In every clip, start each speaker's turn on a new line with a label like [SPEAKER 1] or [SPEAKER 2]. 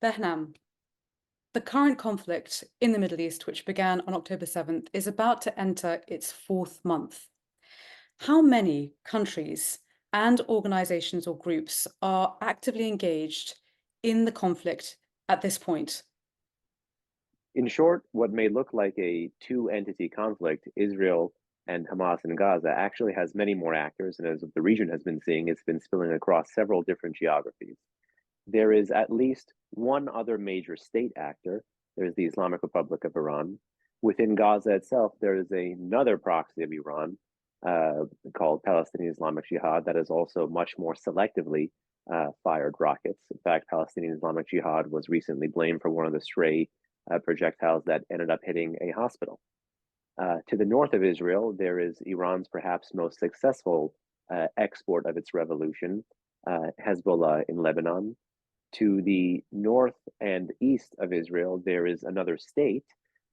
[SPEAKER 1] Behnam, the current conflict in the Middle East, which began on October 7th, is about to enter its fourth month. How many countries and organizations or groups are actively engaged in the conflict at this point?
[SPEAKER 2] In short, what may look like a two-entity conflict, Israel and Hamas in Gaza, actually has many more actors, and as the region has been seeing, it's been spilling across several different geographies. There is at least one other major state actor. There's the Islamic Republic of Iran. Within Gaza itself, there is another proxy of Iran called Palestinian Islamic Jihad that is also much more selectively fired rockets. In fact, Palestinian Islamic Jihad was recently blamed for one of the stray projectiles that ended up hitting a hospital. To the north of Israel, there is Iran's perhaps most successful export of its revolution, Hezbollah in Lebanon. To the north and east of Israel, there is another state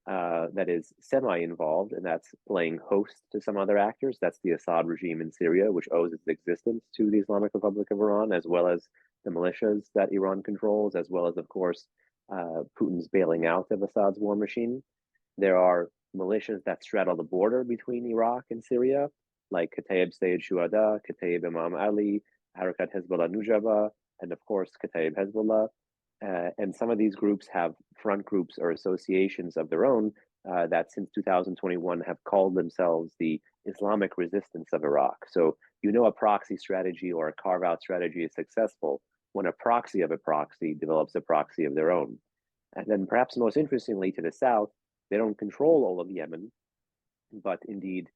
[SPEAKER 2] that is semi-involved, and that's playing host to some other actors. That's the Assad regime in Syria, which owes its existence to the Islamic Republic of Iran, as well as the militias that Iran controls, as well as, of course, Putin's bailing out of Assad's war machine. There are militias that straddle the border between Iraq and Syria, like Kataib Sayyid Shuhada, Kataib Imam Ali, Harakat Hezbollah Nujaba, and of course, Kataib Hezbollah. And some of these groups have front groups or associations of their own that since 2021 have called themselves the Islamic Resistance of Iraq. So a proxy strategy or a carve-out strategy is successful when a proxy of a proxy develops a proxy of their own. And then perhaps most interestingly, to the south, they don't control all of Yemen, but indeed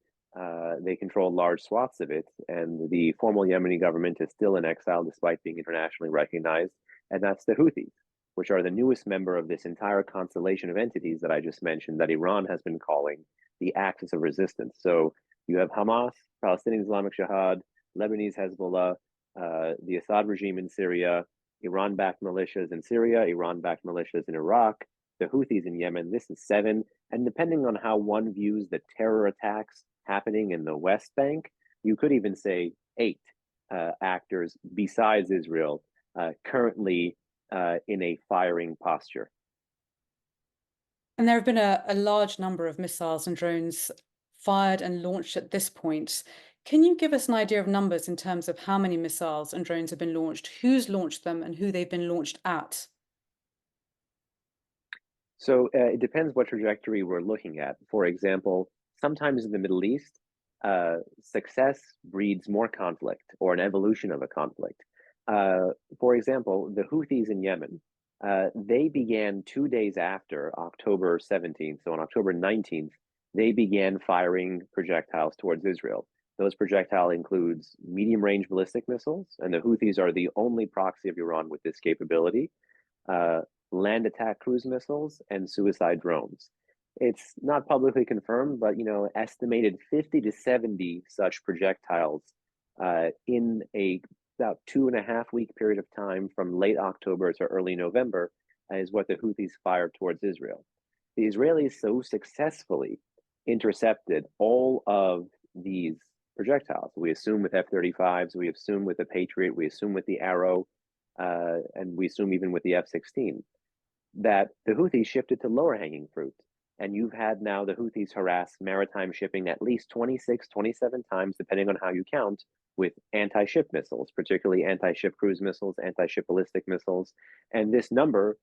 [SPEAKER 2] they control large swaths of it. And the formal Yemeni government is still in exile despite being internationally recognized. And that's the Houthis, which are the newest member of this entire constellation of entities that I just mentioned that Iran has been calling the axis of resistance. So you have Hamas, Palestinian Islamic Jihad, Lebanese Hezbollah, the Assad regime in Syria, Iran-backed militias in Syria, Iran-backed militias in Iraq, the Houthis in Yemen. This is 7. And depending on how one views the terror attacks happening in the West Bank, you could even say 8 actors besides Israel currently in a firing posture.
[SPEAKER 1] And there have been a large number of missiles and drones fired and launched at this point. Can you give us an idea of numbers in terms of how many missiles and drones have been launched, who's launched them, and who they've been launched at?
[SPEAKER 2] So it depends what trajectory we're looking at. For example, sometimes in the Middle East, success breeds more conflict or an evolution of a conflict. For example, the Houthis in Yemen, they began 2 days after October 17th. So on October 19th, they began firing projectiles towards Israel. Those projectile includes medium-range ballistic missiles, and the Houthis are the only proxy of Iran with this capability, land attack cruise missiles, and suicide drones. It's not publicly confirmed, but estimated 50 to 70 such projectiles in a about 2.5 week period of time from late October to early November is what the Houthis fired towards Israel. The Israelis so successfully intercepted all of these projectiles. We assume with F-35s, we assume with the Patriot, we assume with the Arrow, and we assume even with the F-16, that the Houthis shifted to lower hanging fruit. And you've had now the Houthis harass maritime shipping at least 26, 27 times, depending on how you count, with anti-ship missiles, particularly anti-ship cruise missiles, anti-ship ballistic missiles. And this number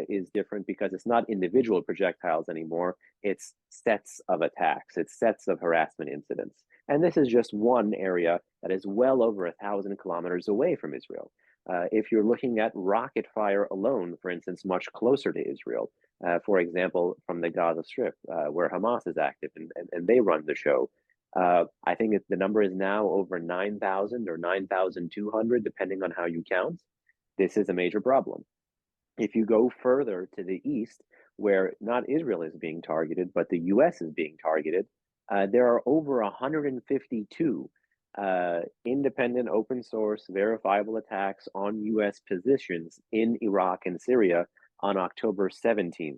[SPEAKER 2] is different because it's not individual projectiles anymore. It's sets of attacks. It's sets of harassment incidents. And this is just one area that is well over 1,000 kilometers away from Israel. If you're looking at rocket fire alone, for instance, much closer to Israel, for example, from the Gaza Strip, where Hamas is active and they run the show, I think the number is now over 9,000 or 9,200, depending on how you count. This is a major problem. If you go further to the east, where not Israel is being targeted, but the US is being targeted, there are over 152 independent, open source, verifiable attacks on US positions in Iraq and Syria on October 17th.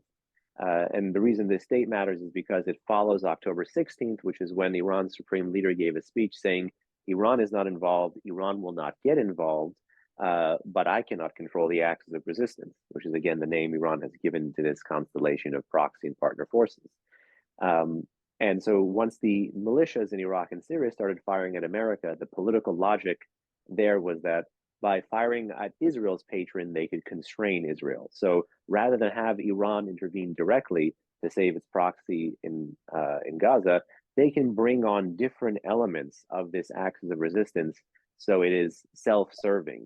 [SPEAKER 2] And the reason this date matters is because it follows October 16th, which is when Iran's supreme leader gave a speech saying Iran is not involved, Iran will not get involved, but I cannot control the axis of resistance, which is again the name Iran has given to this constellation of proxy and partner forces. And so once the militias in Iraq and Syria started firing at America, the political logic there was that by firing at Israel's patron, they could constrain Israel. So rather than have Iran intervene directly to save its proxy in Gaza, they can bring on different elements of this axis of resistance so it is self-serving,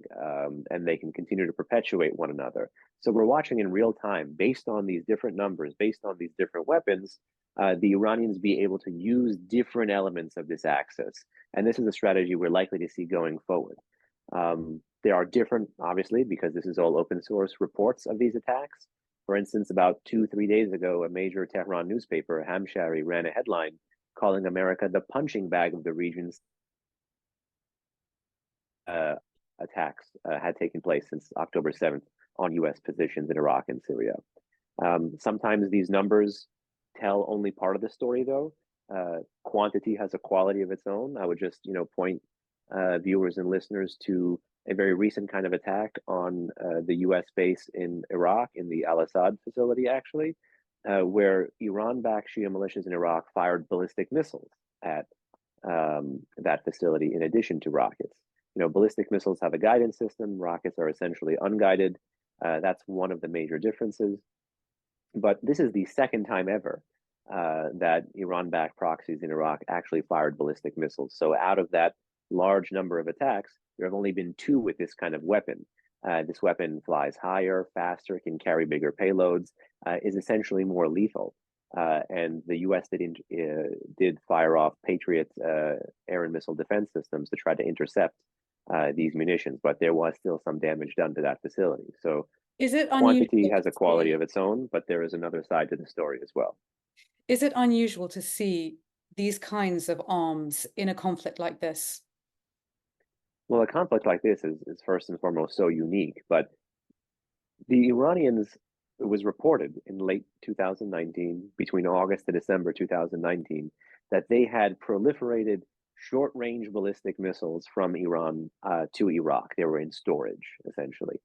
[SPEAKER 2] and they can continue to perpetuate one another. So we're watching in real time, based on these different numbers, based on these different weapons, the Iranians be able to use different elements of this axis. And this is a strategy we're likely to see going forward. There are different, obviously, because this is all open source reports of these attacks. For instance, about 2-3 days ago, a major Tehran newspaper, Hamshari, ran a headline calling America the punching bag of the region's attacks had taken place since October 7th on US positions in Iraq and Syria. Sometimes these numbers tell only part of the story, though. Quantity has a quality of its own. I would just, point viewers and listeners to a very recent kind of attack on the US base in Iraq, in the Al-Assad facility, actually, where Iran-backed Shia militias in Iraq fired ballistic missiles at that facility in addition to rockets. Ballistic missiles have a guidance system. Rockets are essentially unguided. That's one of the major differences. But this is the second time ever that Iran-backed proxies in Iraq actually fired ballistic missiles. So out of that large number of attacks, there have only been 2 with this kind of weapon. This weapon flies higher, faster, can carry bigger payloads, is essentially more lethal. And the U.S. did fire off Patriot air and missile defense systems to try to intercept these munitions, but there was still some damage done to that facility. So
[SPEAKER 1] Is it
[SPEAKER 2] quantity
[SPEAKER 1] unusual
[SPEAKER 2] has
[SPEAKER 1] to
[SPEAKER 2] a quality
[SPEAKER 1] see,
[SPEAKER 2] of its own, but there is another side to the story as well.
[SPEAKER 1] is it unusual to see these kinds of arms in a conflict like this?
[SPEAKER 2] Well, a conflict like this is first and foremost so unique, but the Iranians, it was reported in late 2019, between August to December 2019, that they had proliferated short-range ballistic missiles from Iran to Iraq. They were in storage, essentially.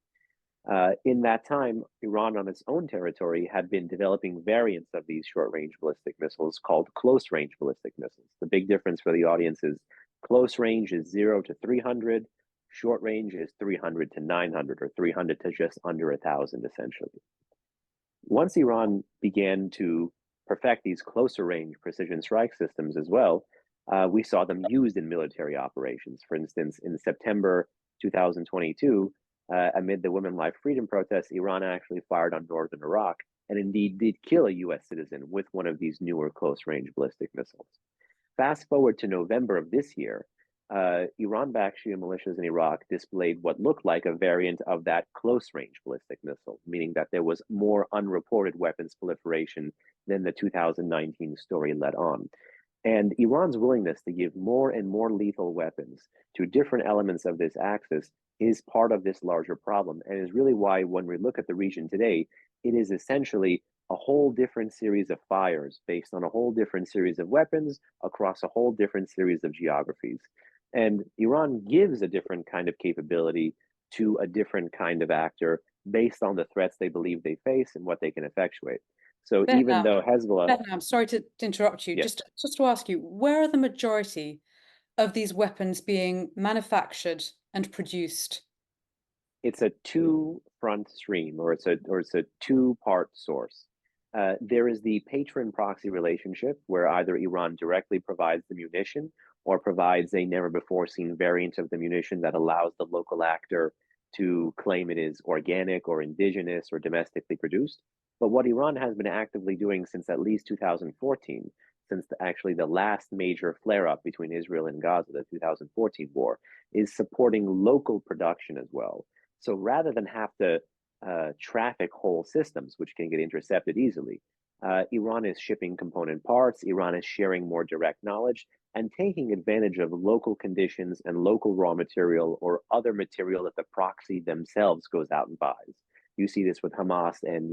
[SPEAKER 2] In that time, Iran on its own territory had been developing variants of these short-range ballistic missiles called close-range ballistic missiles. The big difference for the audience is close range is 0 to 300, short range is 300 to 900, or 300 to just under 1,000, essentially. Once Iran began to perfect these closer range precision strike systems as well, we saw them used in military operations. For instance, in September 2022, amid the Women Life Freedom protests, Iran actually fired on northern Iraq and indeed did kill a US citizen with one of these newer close-range ballistic missiles. Fast forward to November of this year, Iran-backed Shia militias in Iraq displayed what looked like a variant of that close-range ballistic missile, meaning that there was more unreported weapons proliferation than the 2019 story let on. And Iran's willingness to give more and more lethal weapons to different elements of this axis is part of this larger problem, and is really why, when we look at the region today, it is essentially a whole different series of fires based on a whole different series of weapons across a whole different series of geographies. And Iran gives a different kind of capability to a different kind of actor based on the threats they believe they face and what they can effectuate. So even though Hezbollah...
[SPEAKER 1] Behnam, sorry to interrupt you,
[SPEAKER 2] Yes.
[SPEAKER 1] just to ask you, where are the majority of these weapons being manufactured and produced?
[SPEAKER 2] It's a two-front stream, or it's a two-part source. There is the patron proxy relationship, where either Iran directly provides the munition or provides a never-before-seen variant of the munition that allows the local actor to claim it is organic or indigenous or domestically produced. But what Iran has been actively doing since at least 2014, since actually the last major flare-up between Israel and Gaza, the 2014 war, is supporting local production as well. So rather than have to traffic whole systems, which can get intercepted easily, Iran is shipping component parts, Iran is sharing more direct knowledge, and taking advantage of local conditions and local raw material or other material that the proxy themselves goes out and buys. You see this with Hamas and,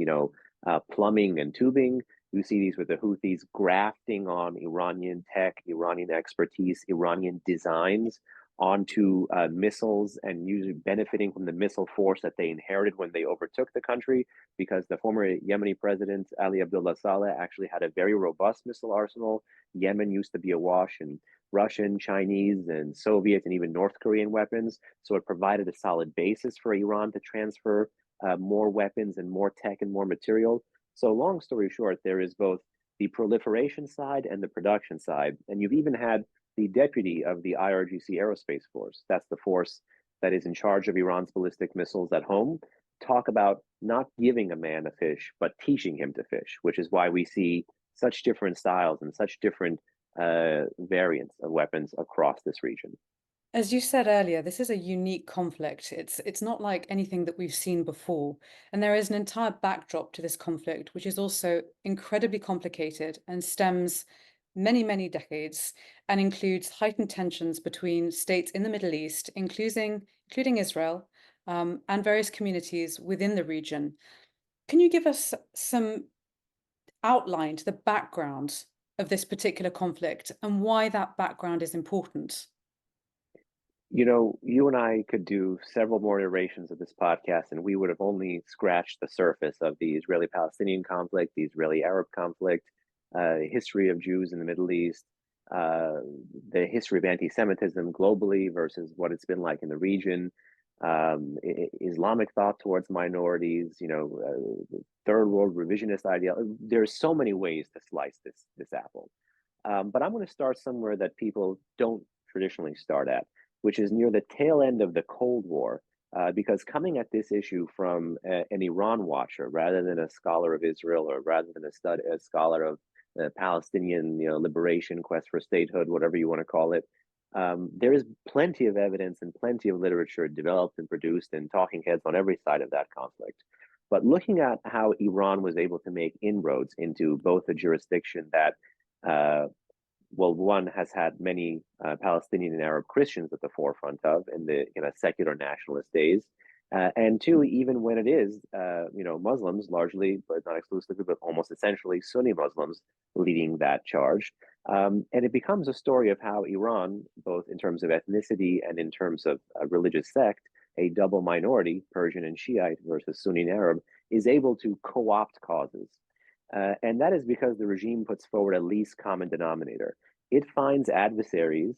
[SPEAKER 2] plumbing and tubing. You see these with the Houthis grafting on Iranian tech, Iranian expertise, Iranian designs onto missiles and usually benefiting from the missile force that they inherited when they overtook the country, because the former Yemeni president, Ali Abdullah Saleh, actually had a very robust missile arsenal. Yemen used to be awash in Russian, Chinese, and Soviet, and even North Korean weapons. So it provided a solid basis for Iran to transfer more weapons and more tech and more material. So long story short, there is both the proliferation side and the production side. And you've even had the deputy of the IRGC Aerospace Force, that's the force that is in charge of Iran's ballistic missiles at home, talk about not giving a man a fish, but teaching him to fish, which is why we see such different styles and such different variants of weapons across this region.
[SPEAKER 1] As you said earlier, this is a unique conflict. It's not like anything that we've seen before. And there is an entire backdrop to this conflict, which is also incredibly complicated and stems many, many decades and includes heightened tensions between states in the Middle East, including Israel, and various communities within the region. Can you give us some outline to the background of this particular conflict and why that background is important?
[SPEAKER 2] You know, you and I could do several more iterations of this podcast, and we would have only scratched the surface of the Israeli-Palestinian conflict, the Israeli-Arab conflict, history of Jews in the Middle East, uh, the history of anti-Semitism globally versus what it's been like in the region, Islamic thought towards minorities, third world revisionist ideology. There's so many ways to slice this apple. But I'm going to start somewhere that people don't traditionally start at, which is near the tail end of the Cold War, because coming at this issue from an Iran watcher rather than a scholar of Israel or rather than a scholar of Palestinian liberation, quest for statehood, whatever you want to call it, there is plenty of evidence and plenty of literature developed and produced and talking heads on every side of that conflict. But looking at how Iran was able to make inroads into both a jurisdiction that well, one has had many Palestinian and Arab Christians at the forefront of in the secular nationalist days, and two, even when it is Muslims largely, but not exclusively, but almost essentially Sunni Muslims leading that charge, and it becomes a story of how Iran, both in terms of ethnicity and in terms of religious sect, a double minority, Persian and Shiite versus Sunni and Arab, is able to co-opt causes. And that is because the regime puts forward a least common denominator. It finds adversaries,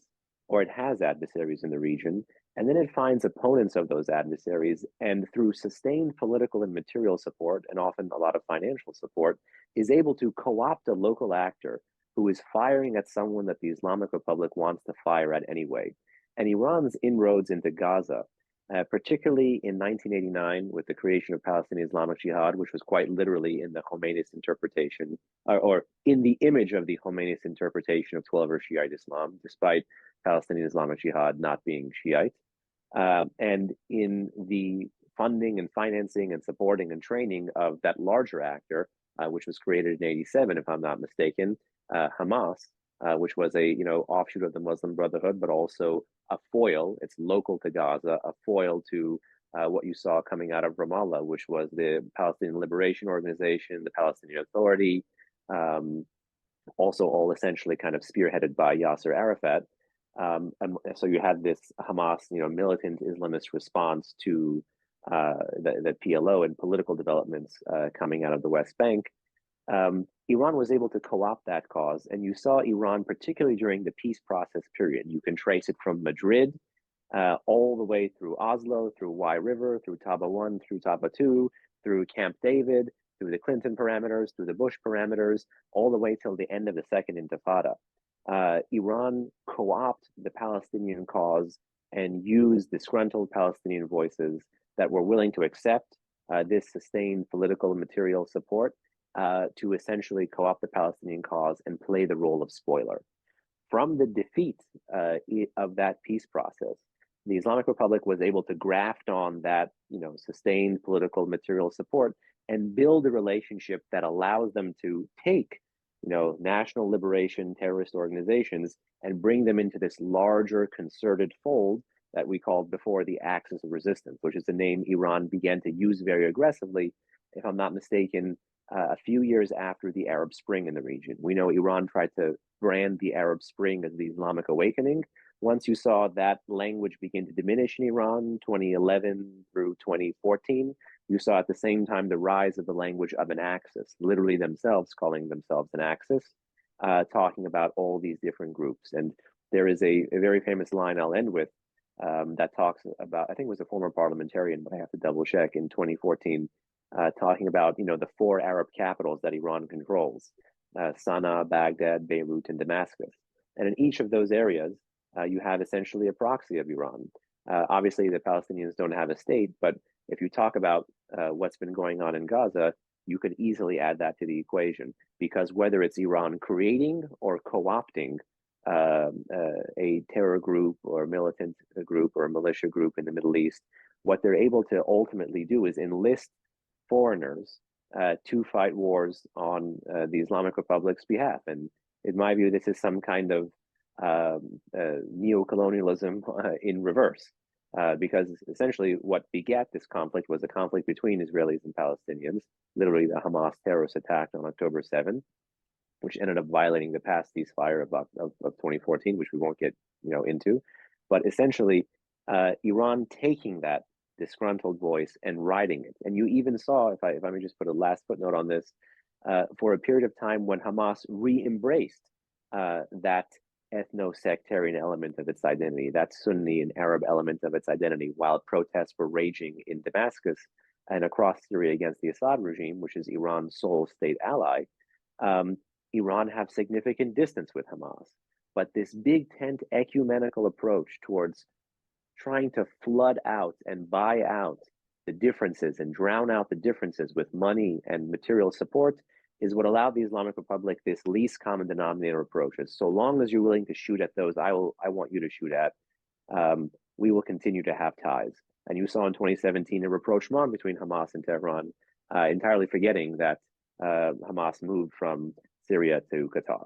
[SPEAKER 2] or it has adversaries in the region, and then it finds opponents of those adversaries, and through sustained political and material support, and often a lot of financial support, is able to co-opt a local actor who is firing at someone that the Islamic Republic wants to fire at anyway. And Iran's inroads into Gaza, particularly in 1989 with the creation of Palestinian Islamic Jihad, which was quite literally in the Khomeini's interpretation, or in the image of the Khomeini's interpretation of 12er Shiite Islam, despite Palestinian Islamic Jihad not being Shiite, and in the funding and financing and supporting and training of that larger actor, which was created in 87, if I'm not mistaken, Hamas, which was a offshoot of the Muslim Brotherhood, but also a foil. It's local to Gaza, a foil to what you saw coming out of Ramallah, which was the Palestinian Liberation Organization, the Palestinian Authority, also all essentially kind of spearheaded by Yasser Arafat. And so you had this Hamas, militant Islamist response to the PLO and political developments coming out of the West Bank. Iran was able to co-opt that cause, and you saw Iran, particularly during the peace process period. You can trace it from Madrid all the way through Oslo, through Wye River, through Taba 1, through Taba 2, through Camp David, through the Clinton parameters, through the Bush parameters, all the way till the end of the Second Intifada. Iran co-opted the Palestinian cause and used disgruntled Palestinian voices that were willing to accept this sustained political and material support to essentially co-opt the Palestinian cause and play the role of spoiler. From the defeat of that peace process, the Islamic Republic was able to graft on that, sustained political material support and build a relationship that allows them to take, national liberation terrorist organizations and bring them into this larger concerted fold that we called before the Axis of Resistance, which is the name Iran began to use very aggressively, if I'm not mistaken, a few years after the Arab Spring in the region. We know Iran tried to brand the Arab Spring as the Islamic awakening, Once you saw that language begin to diminish in Iran, 2011 through 2014, you saw at the same time the rise of the language of an axis, literally themselves calling themselves an axis, talking about all these different groups. And there is a very famous line I'll end with that talks about, I think it was a former parliamentarian, but I have to double check, in 2014, talking about, the four Arab capitals that Iran controls, Sana'a, Baghdad, Beirut, and Damascus. And in each of those areas, you have essentially a proxy of Iran. Obviously, the Palestinians don't have a state, but if you talk about what's been going on in Gaza, you could easily add that to the equation, because whether it's Iran creating or co-opting a terror group or militant group or a militia group in the Middle East, what they're able to ultimately do is enlist foreigners to fight wars on the Islamic Republic's behalf. And in my view, this is some kind of neo-colonialism in reverse, because essentially what begat this conflict was a conflict between Israelis and Palestinians, literally the Hamas terrorist attack on October 7th, which ended up violating the past ceasefire of 2014, which we won't get into. But essentially, Iran taking that disgruntled voice and riding it. And you even saw, if I may just put a last footnote on this, for a period of time when Hamas re-embraced that ethno-sectarian element of its identity, that Sunni and Arab element of its identity, while protests were raging in Damascus and across Syria against the Assad regime, which is Iran's sole state ally. Iran have significant distance with Hamas. But this big tent ecumenical approach towards trying to flood out and buy out the differences and drown out the differences with money and material support is what allowed the Islamic Republic this least common denominator approach. So long as you're willing to shoot at those I want you to shoot at, we will continue to have ties. And you saw in 2017 a rapprochement between Hamas and Tehran, entirely forgetting that Hamas moved from Syria to Qatar.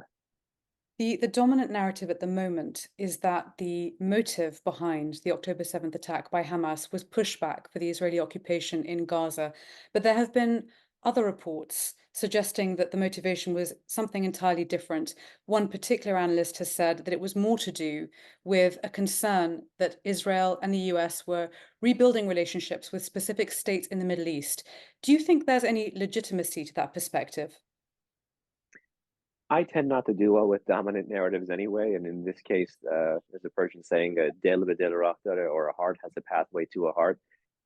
[SPEAKER 1] The dominant narrative at the moment is that the motive behind the October 7th attack by Hamas was pushback for the Israeli occupation in Gaza. But there have been other reports suggesting that the motivation was something entirely different. One particular analyst has said that it was more to do with a concern that Israel and the US were rebuilding relationships with specific states in the Middle East. Do you think there's any legitimacy to that perspective?
[SPEAKER 2] I tend not to do well with dominant narratives anyway, and in this case, there's a Persian saying, "Del bedel rahtare," or a heart has a pathway to a heart.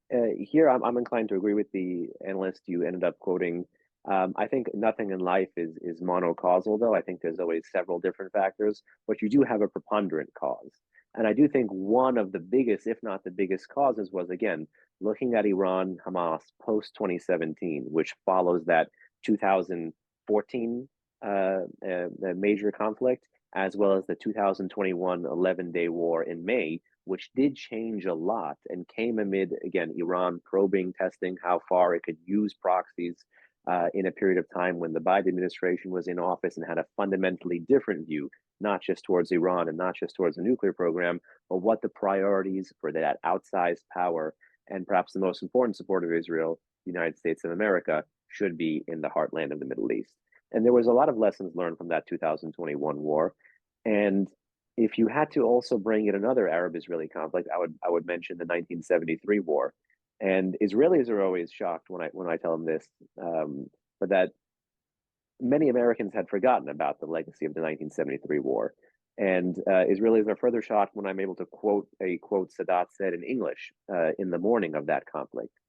[SPEAKER 2] Here, I'm inclined to agree with the analyst you ended up quoting. I think nothing in life is monocausal, though. I think there's always several different factors, but you do have a preponderant cause. And I do think one of the biggest, if not the biggest causes was, again, looking at Iran, Hamas post 2017, which follows that 2014 major conflict, as well as the 2021 11-day war in May, which did change a lot and came amid, again, Iran probing, testing how far it could use proxies in a period of time when the Biden administration was in office and had a fundamentally different view, not just towards Iran and not just towards the nuclear program, but what the priorities for that outsized power and perhaps the most important supporter of Israel, the United States of America, should be in the heartland of the Middle East. And there was a lot of lessons learned from that 2021 war. And if you had to also bring in another Arab-Israeli conflict, I would mention the 1973 war. And Israelis are always shocked when I tell them this, but that many Americans had forgotten about the legacy of the 1973 war. And Israelis are further shocked when I'm able to quote a quote Sadat said in English in the morning of that conflict,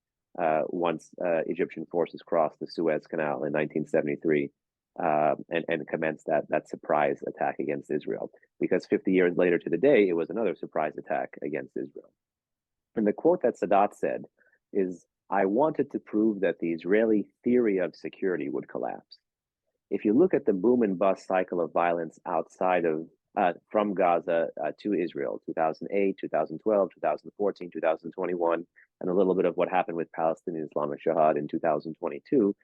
[SPEAKER 2] once Egyptian forces crossed the Suez Canal in 1973. And commenced that surprise attack against Israel. Because 50 years later to the day, it was another surprise attack against Israel. And the quote that Sadat said is, "I wanted to prove that the Israeli theory of security would collapse." If you look at the boom and bust cycle of violence outside of from Gaza to Israel, 2008, 2012, 2014, 2021, and a little bit of what happened with Palestinian Islamic Jihad in 2022,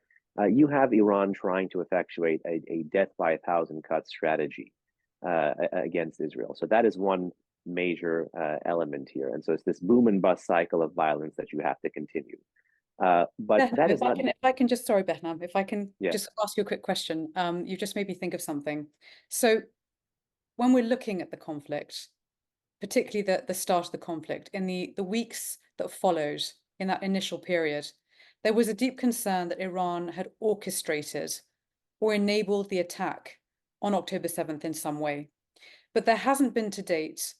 [SPEAKER 2] you have Iran trying to effectuate a death by 1,000 cuts strategy against Israel. So that is one major element here. And so it's this boom and bust cycle of violence that you have to continue. But
[SPEAKER 1] Behnam,
[SPEAKER 2] that is not...
[SPEAKER 1] If I can just, sorry, Behnam, if I can
[SPEAKER 2] Yeah.
[SPEAKER 1] just ask you a quick question. You just made me think of something. So when we're looking at the conflict, particularly the start of the conflict, in the weeks that followed, in that initial period, there was a deep concern that Iran had orchestrated or enabled the attack on October 7th in some way. But there hasn't been to date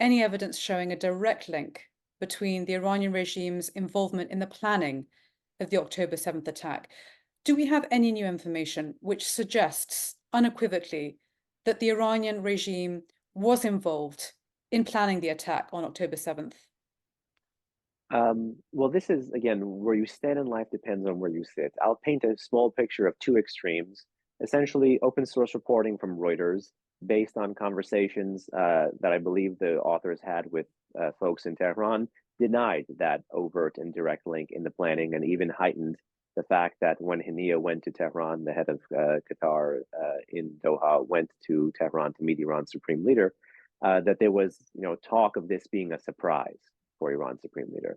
[SPEAKER 1] any evidence showing a direct link between the Iranian regime's involvement in the planning of the October 7th attack. Do we have any new information which suggests unequivocally that the Iranian regime was involved in planning the attack on October 7th?
[SPEAKER 2] Well, this is, again, where you stand in life depends on where you sit. I'll paint a small picture of two extremes. Essentially, open source reporting from Reuters based on conversations that I believe the authors had with folks in Tehran denied that overt and direct link in the planning, and even heightened the fact that when Hania went to Tehran, the head of Qatar in Doha went to Tehran to meet Iran's supreme leader, that there was, talk of this being a surprise for Iran's supreme leader.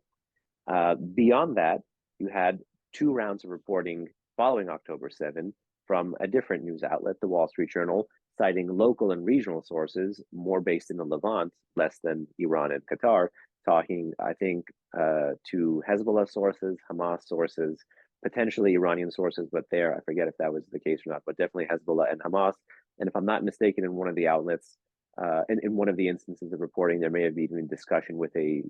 [SPEAKER 2] Beyond that, you had two rounds of reporting following October 7 from a different news outlet, the Wall Street Journal, citing local and regional sources, more based in the Levant, less than Iran and Qatar, talking, I think, to Hezbollah sources, Hamas sources, potentially Iranian sources, but I forget if that was the case or not, but definitely Hezbollah and Hamas. And if I'm not mistaken, in one of the outlets, in one of the instances of reporting, there may have been discussion with a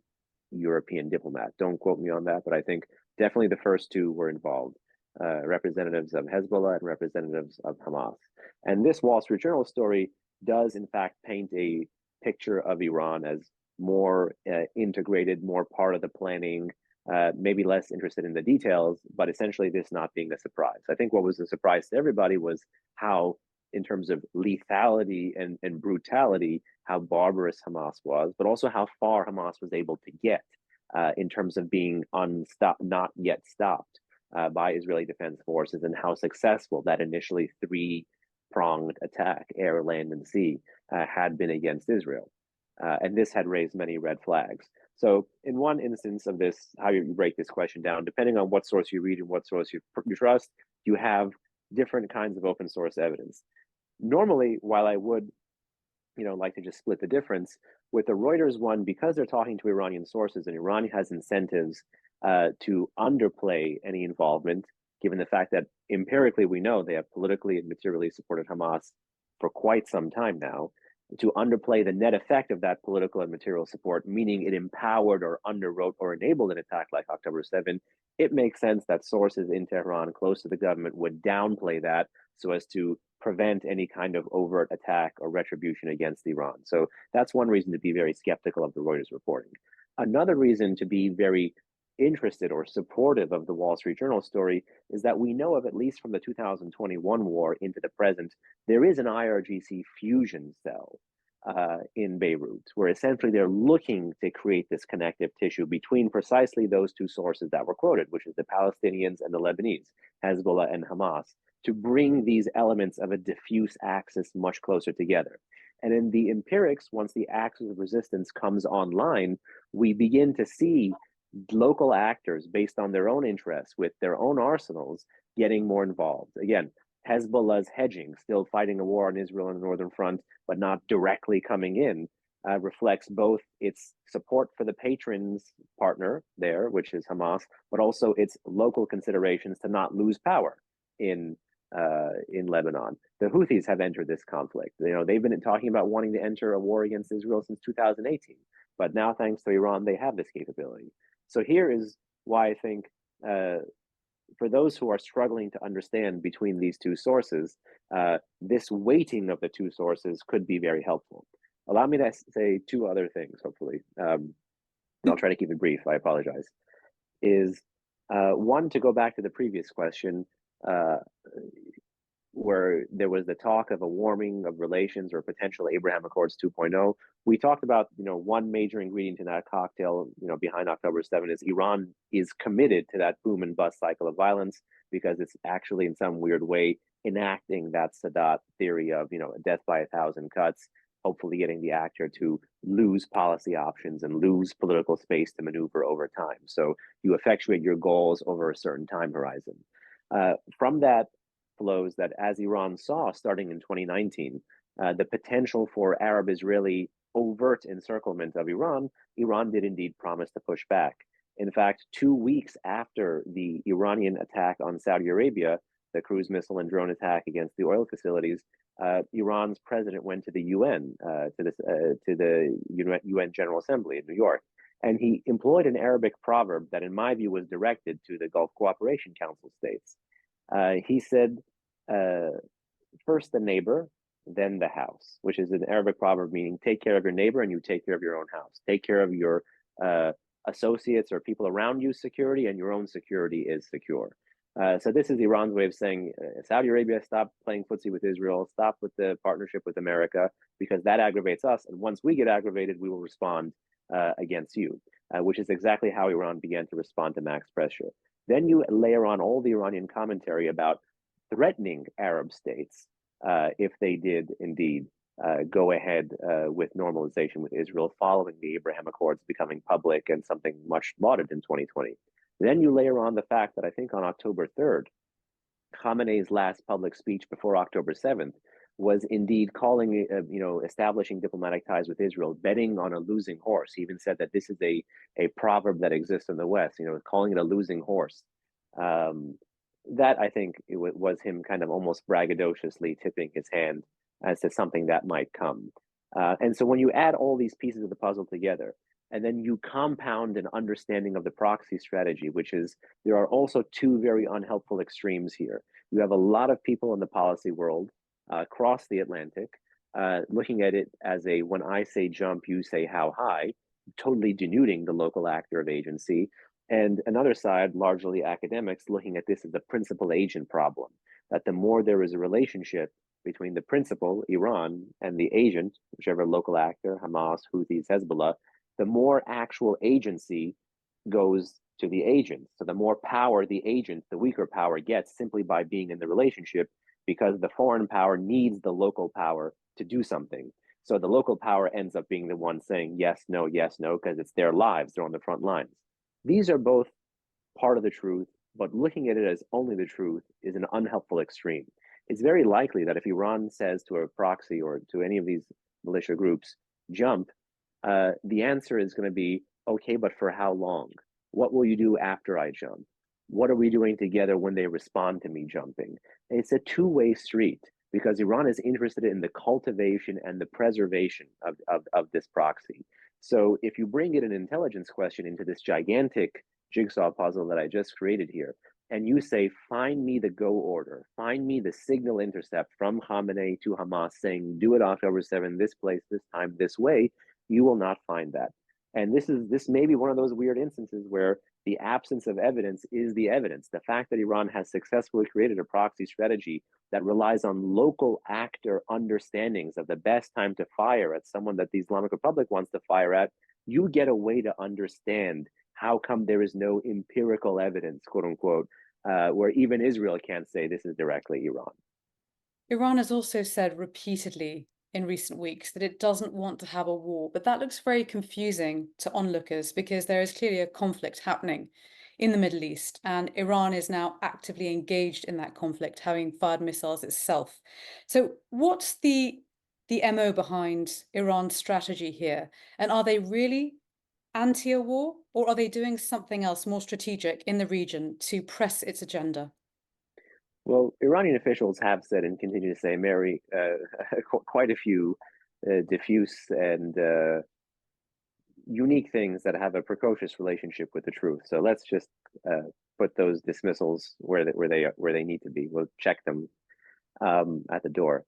[SPEAKER 2] European diplomat. Don't quote me on that, but I think definitely the first two were involved, representatives of Hezbollah and representatives of Hamas. And this Wall Street Journal story does, in fact, paint a picture of Iran as more integrated, more part of the planning, maybe less interested in the details, but essentially this not being a surprise. I think what was a surprise to everybody was how, in terms of lethality and brutality, how barbarous Hamas was, but also how far Hamas was able to get in terms of being not yet stopped by Israeli Defense Forces, and how successful that initially three-pronged attack, air, land, and sea, had been against Israel. And this had raised many red flags. So in one instance of this, how you break this question down, depending on what source you read and what source you trust, you have different kinds of open source evidence. Normally, while I would like to just split the difference, with the Reuters one, because they're talking to Iranian sources and Iran has incentives to underplay any involvement, given the fact that empirically we know they have politically and materially supported Hamas for quite some time now, to underplay the net effect of that political and material support, meaning it empowered or underwrote or enabled an attack like October 7, it makes sense that sources in Tehran close to the government would downplay that so as to prevent any kind of overt attack or retribution against Iran. So that's one reason to be very skeptical of the Reuters reporting. Another reason to be very interested or supportive of the Wall Street Journal story is that we know of, at least from the 2021 war into the present, there is an IRGC fusion cell in Beirut, where essentially they're looking to create this connective tissue between precisely those two sources that were quoted, which is the Palestinians and the Lebanese, Hezbollah and Hamas, to bring these elements of a diffuse axis much closer together. And in the empirics, once the axis of resistance comes online, we begin to see local actors, based on their own interests with their own arsenals, getting more involved. Again, Hezbollah's hedging, still fighting a war on Israel on the Northern Front, but not directly coming in, reflects both its support for the patron's partner there, which is Hamas, but also its local considerations to not lose power in Lebanon. The Houthis have entered this conflict. They've been talking about wanting to enter a war against Israel since 2018, but now, thanks to Iran, they have this capability. So here is why I think, for those who are struggling to understand between these two sources, this weighting of the two sources could be very helpful. Allow me to say two other things, hopefully, and I'll try to keep it brief. I apologize. Is one, to go back to the previous question, where there was the talk of a warming of relations or potential Abraham Accords 2.0. We talked about, one major ingredient in that cocktail, behind October 7 is Iran is committed to that boom and bust cycle of violence, because it's actually in some weird way enacting that Sadat theory of, death by 1,000 cuts, hopefully getting the actor to lose policy options and lose political space to maneuver over time. So you effectuate your goals over a certain time horizon. From that flows that, as Iran saw starting in 2019, the potential for Arab-Israeli overt encirclement of Iran, Iran did indeed promise to push back. In fact, 2 weeks after the Iranian attack on Saudi Arabia, the cruise missile and drone attack against the oil facilities, Iran's president went to the UN, to the UN General Assembly in New York, and he employed an Arabic proverb that, in my view, was directed to the Gulf Cooperation Council states. He said, first the neighbor, then the house, which is an Arabic proverb meaning take care of your neighbor and you take care of your own house. Take care of your associates or people around you security, and your own security is secure. So this is Iran's way of saying, Saudi Arabia, stop playing footsie with Israel, stop with the partnership with America, because that aggravates us. And once we get aggravated, we will respond against you, which is exactly how Iran began to respond to max pressure. Then you layer on all the Iranian commentary about threatening Arab states if they did indeed go ahead with normalization with Israel following the Abraham Accords becoming public and something much lauded in 2020. Then you layer on the fact that I think on October 3rd, Khamenei's last public speech before October 7th was indeed calling, establishing diplomatic ties with Israel, betting on a losing horse. He even said that this is a proverb that exists in the West, calling it a losing horse. That I think was him kind of almost braggadociously tipping his hand as to something that might come. And so when you add all these pieces of the puzzle together, and then you compound an understanding of the proxy strategy, which is there are also two very unhelpful extremes here. You have a lot of people in the policy world across the Atlantic looking at it as a when I say jump, you say how high, totally denuding the local actor of agency. And another side, largely academics, looking at this as a principal agent problem, that the more there is a relationship between the principal, Iran, and the agent, whichever local actor, Hamas, Houthis, Hezbollah, the more actual agency goes to the agent. So the more power the agent, the weaker power, gets simply by being in the relationship, because the foreign power needs the local power to do something. So the local power ends up being the one saying yes, no, because it's their lives, they're on the front lines. These are both part of the truth, but looking at it as only the truth is an unhelpful extreme. It's very likely that if Iran says to a proxy or to any of these militia groups, jump, the answer is going to be, okay, but for how long? What will you do after I jump? What are we doing together when they respond to me jumping? It's a two-way street, because Iran is interested in the cultivation and the preservation of this proxy. So if you bring in an intelligence question into this gigantic jigsaw puzzle that I just created here, and you say, find me the go order, find me the signal intercept from Khamenei to Hamas saying, do it October 7th, this place, this time, this way, you will not find that. And this may be one of those weird instances where the absence of evidence is the evidence. The fact that Iran has successfully created a proxy strategy that relies on local actor understandings of the best time to fire at someone that the Islamic Republic wants to fire at, you get a way to understand how come there is no empirical evidence, quote unquote, where even Israel can't say this is directly Iran.
[SPEAKER 1] Iran has also said repeatedly in recent weeks that it doesn't want to have a war, but that looks very confusing to onlookers because there is clearly a conflict happening in the Middle East, and Iran is now actively engaged in that conflict, having fired missiles itself. So what's the MO behind Iran's strategy here? And are they really anti a war, or are they doing something else more strategic in the region to press its agenda?
[SPEAKER 2] Well, Iranian officials have said and continue to say, Mary, quite a few diffuse and unique things that have a precocious relationship with the truth. So let's just put those dismissals where they need to be. We'll check them at the door.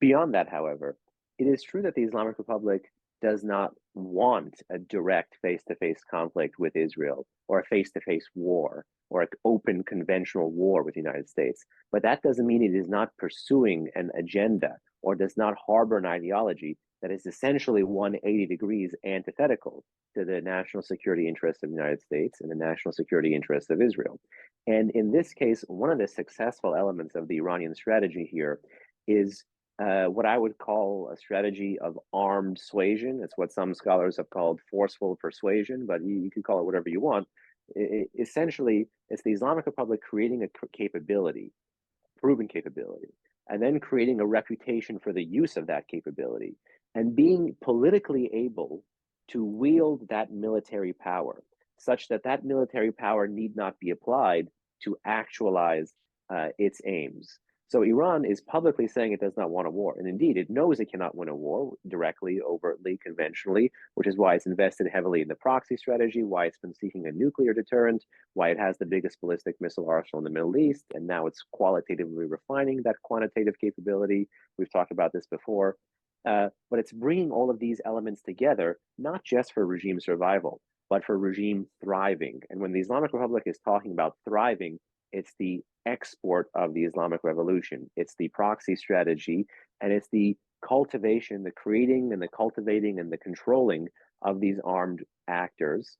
[SPEAKER 2] Beyond that, however, it is true that the Islamic Republic does not want a direct face-to-face conflict with Israel, or a face-to-face war, or an open conventional war with the United States. But that doesn't mean it is not pursuing an agenda or does not harbor an ideology that is essentially 180 degrees antithetical to the national security interests of the United States and the national security interests of Israel. And in this case, one of the successful elements of the Iranian strategy here is what I would call a strategy of armed suasion. It's what some scholars have called forceful persuasion, but you can call it whatever you want. Essentially, it's the Islamic Republic creating a capability, proven capability, and then creating a reputation for the use of that capability, and being politically able to wield that military power such that that military power need not be applied to actualize its aims. So Iran is publicly saying it does not want a war. And indeed, it knows it cannot win a war directly, overtly, conventionally, which is why it's invested heavily in the proxy strategy, why it's been seeking a nuclear deterrent, why it has the biggest ballistic missile arsenal in the Middle East. And now it's qualitatively refining that quantitative capability. We've talked about this before. But it's bringing all of these elements together, not just for regime survival, but for regime thriving. And when the Islamic Republic is talking about thriving, it's the export of the Islamic Revolution. It's the proxy strategy, and it's the cultivation, the creating and the cultivating and the controlling of these armed actors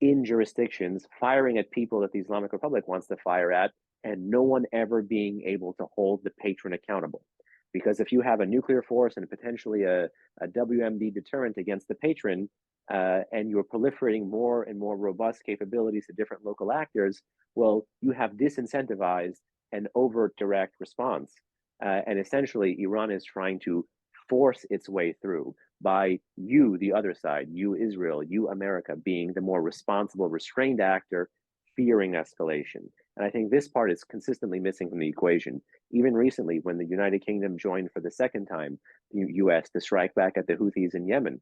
[SPEAKER 2] in jurisdictions, firing at people that the Islamic Republic wants to fire at, and no one ever being able to hold the patron accountable. Because if you have a nuclear force and potentially a WMD deterrent against the patron, and you're proliferating more and more robust capabilities to different local actors, well, you have disincentivized an overt direct response. And essentially, Iran is trying to force its way through by you, the other side, you, Israel, you, America, being the more responsible, restrained actor, fearing escalation. And I think this part is consistently missing from the equation. Even recently, when the United Kingdom joined for the second time the US to strike back at the Houthis in Yemen,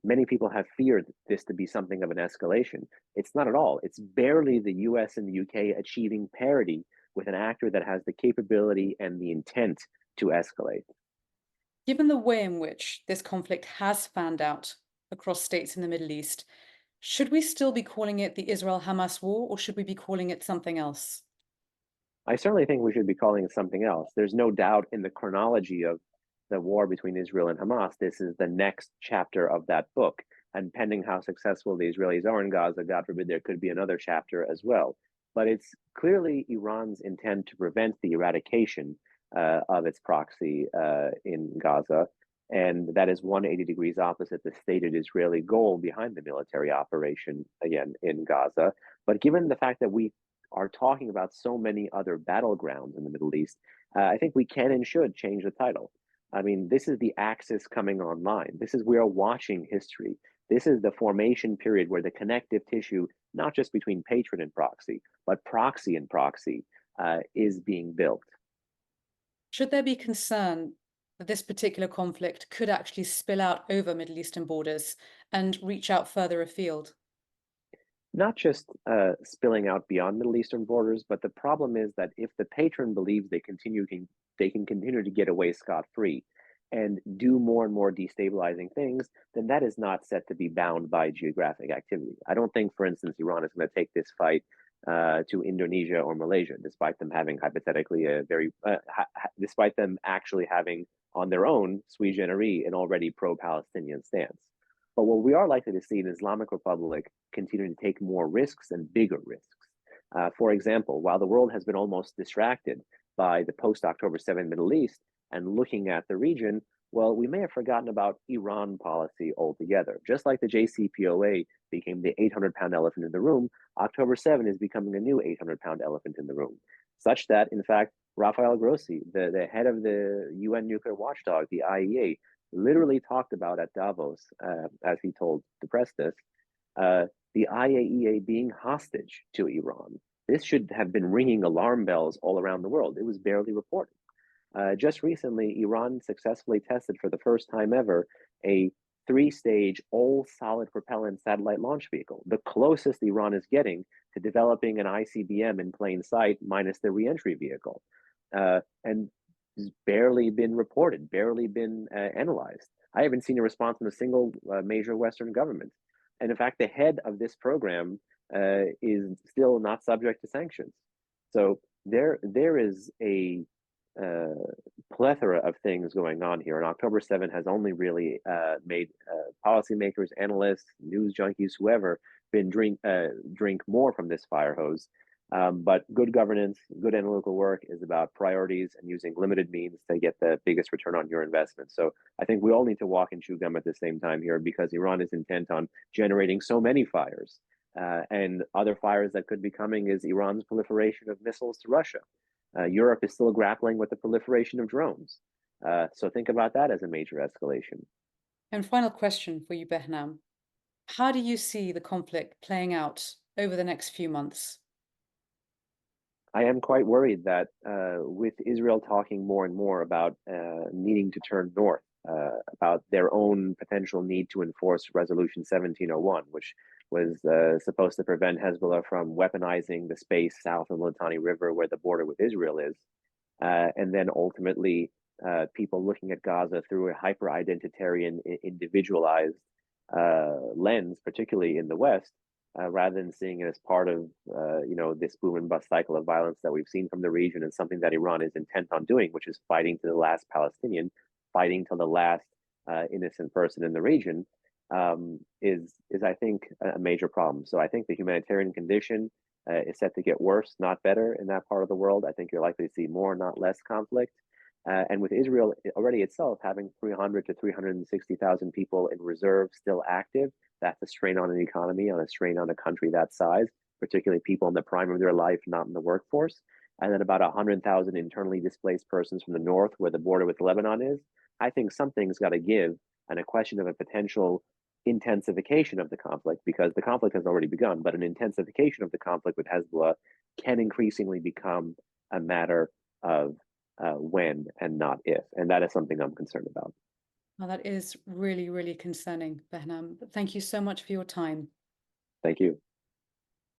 [SPEAKER 2] many people have feared this to be something of an escalation. It's not at all. It's barely the US and the UK achieving parity with an actor that has the capability and the intent to escalate.
[SPEAKER 1] Given the way in which this conflict has fanned out across states in the Middle East, should we still be calling it the Israel-Hamas war, or should we be calling it something else?
[SPEAKER 2] I certainly think we should be calling it something else. There's no doubt in the chronology of the war between Israel and Hamas, this is the next chapter of that book. And pending how successful the Israelis are in Gaza, God forbid, there could be another chapter as well. But it's clearly Iran's intent to prevent the eradication of its proxy in Gaza. And that is 180 degrees opposite the stated Israeli goal behind the military operation, again, in Gaza. But given the fact that we are talking about so many other battlegrounds in the Middle East, I think we can and should change the title. I mean, this is the axis coming online. This is, we are watching history. This is the formation period where the connective tissue, not just between patron and proxy, but proxy and proxy, is being built.
[SPEAKER 1] Should there be concern that this particular conflict could actually spill out over Middle Eastern borders and reach out further afield?
[SPEAKER 2] Not just spilling out beyond Middle Eastern borders, but the problem is that if the patron believes they can continue to get away scot-free and do more and more destabilizing things, then that is not set to be bound by geographic activity. I don't think, for instance, Iran is going to take this fight to Indonesia or Malaysia, despite them having hypothetically despite them actually having on their own, sui generis, an already pro-Palestinian stance. But what we are likely to see in the Islamic Republic continuing to take more risks and bigger risks. For example, while the world has been almost distracted by the post-October 7 Middle East and looking at the region, well, we may have forgotten about Iran policy altogether. Just like the JCPOA became the 800-pound elephant in the room, October 7 is becoming a new 800-pound elephant in the room, such that, in fact, Rafael Grossi, the head of the UN nuclear watchdog, the IEA, literally talked about at Davos, as he told the press this, the IAEA being hostage to Iran. This should have been ringing alarm bells all around the world. It was barely reported. Just recently, Iran successfully tested for the first time ever a three-stage all-solid propellant satellite launch vehicle, the closest Iran is getting to developing an ICBM in plain sight minus the reentry vehicle. And has barely been reported, barely been analyzed. I haven't seen a response from a single major Western government. And in fact, the head of this program is still not subject to sanctions. So there is a plethora of things going on here. And October 7 has only really made policymakers, analysts, news junkies, whoever, drink more from this fire hose. But good governance, good analytical work is about priorities and using limited means to get the biggest return on your investment. So I think we all need to walk and chew gum at the same time here, because Iran is intent on generating so many fires. And other fires that could be coming is Iran's proliferation of missiles to Russia. Europe is still grappling with the proliferation of drones. So think about that as a major escalation.
[SPEAKER 1] And final question for you, Behnam. How do you see the conflict playing out over the next few months?
[SPEAKER 2] I am quite worried that with Israel talking more and more about needing to turn north, about their own potential need to enforce Resolution 1701, which was supposed to prevent Hezbollah from weaponizing the space south of the Litani River where the border with Israel is, and then ultimately people looking at Gaza through a hyper identitarian, individualized lens, particularly in the West, rather than seeing it as part of this boom and bust cycle of violence that we've seen from the region and something that Iran is intent on doing, which is fighting to the last Palestinian, fighting to the last innocent person in the region, is I think a major problem. So I think the humanitarian condition is set to get worse, not better, in that part of the world. I think you're likely to see more, not less conflict. And with Israel already itself having 300 to 360,000 people in reserve still active, that's a strain on an economy, on a strain on a country that size, particularly people in the prime of their life, not in the workforce. And then about 100,000 internally displaced persons from the north, where the border with Lebanon is. I think something's got to give, and a question of a potential intensification of the conflict, because the conflict has already begun, but an intensification of the conflict with Hezbollah can increasingly become a matter of when and not if. And that is something I'm concerned about.
[SPEAKER 1] Well, that is really, really concerning, Behnam. But thank you so much for your time.
[SPEAKER 2] Thank you.